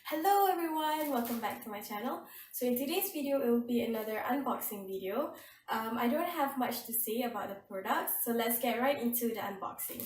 Hello everyone, welcome back to my channel. So in today's video, it will be another unboxing video. I don't have much to say about the products, so let's get right into the unboxing.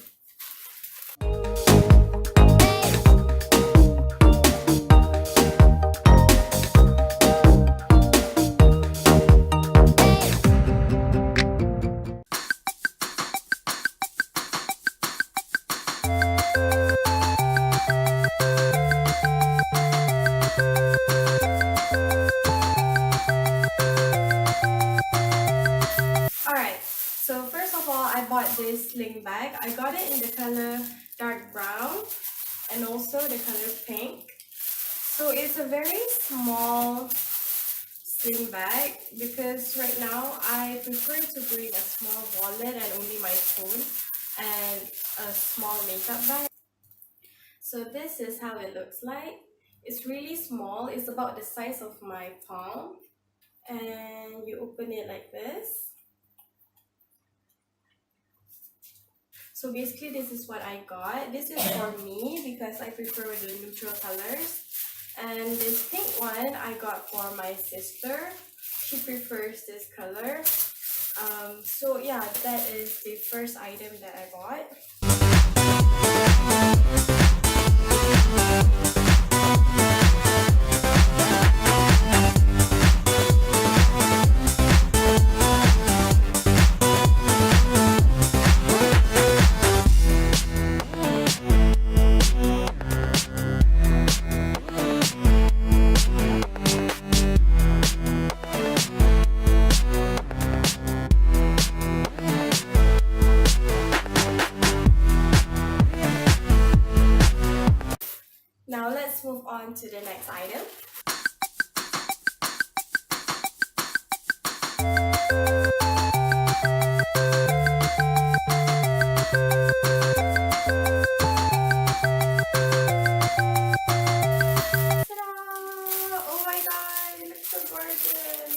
Alright, so first of all, I bought this sling bag. I got it in the color dark brown and also the color pink. So it's a very small sling bag because right now I prefer to bring a small wallet and only my phone and a small makeup bag. So this is how it looks like. It's really small. It's about the size of my palm. And you open it like this. So basically this is what I got. This is for me because I prefer the neutral colors. And this pink one I got for my sister. She prefers this color. So yeah, that is the first item that I bought. Now let's move on to the next item. Ta-da! Oh my god, it looks so gorgeous!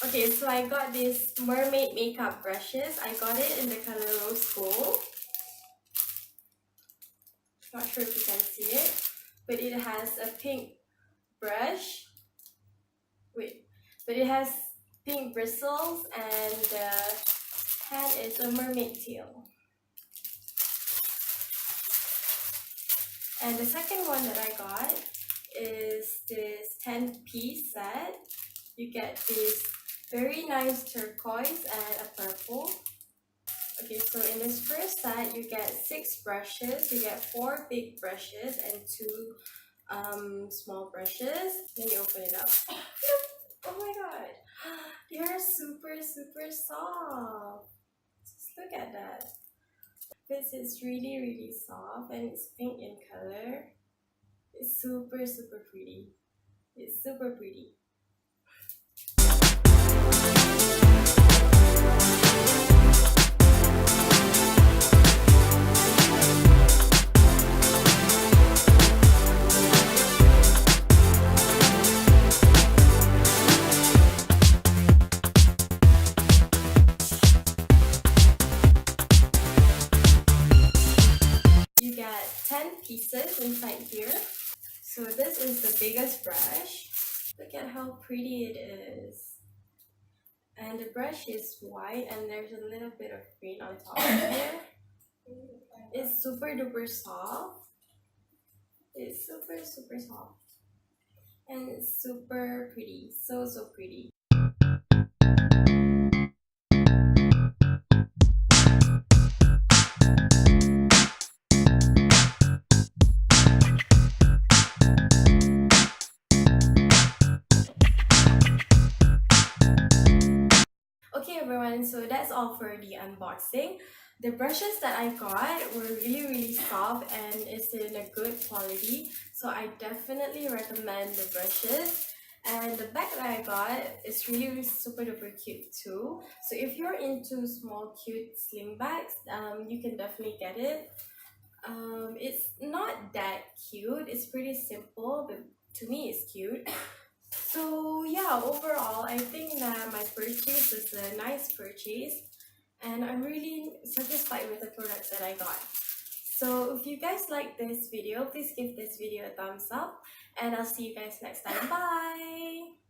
Okay, so I got these Mermaid makeup brushes. I got it in the color rose gold. Not sure if you can see it, but it has a pink brush. But it has pink bristles and the hand is a mermaid tail. And the second one that I got is this 10-piece set. You get this very nice turquoise and a purple. Okay, so in this first set, you get 6 brushes. You get 4 big brushes and 2 small brushes. Let me open it up. Oh my god, they are super soft. Just look at that. This is really soft and it's pink in color. It's super pretty. It's super pretty. You get 10 pieces inside here. So this is the biggest brush. Look at how pretty it is. And the brush is white and there's a little bit of green on top of it. It's super duper soft. It's super soft. And it's super pretty. So pretty. Okay everyone, so that's all for the unboxing. The brushes that I got were really soft and it's in a good quality. So I definitely recommend the brushes. And the bag that I got is really super duper cute too. So if you're into small cute sling bags, you can definitely get it. It's not that cute, it's pretty simple, but to me it's cute. So yeah, overall, I think that my purchase was a nice purchase and I'm really satisfied with the products that I got. So if you guys like this video, please give this video a thumbs up, and I'll see you guys next time. Bye!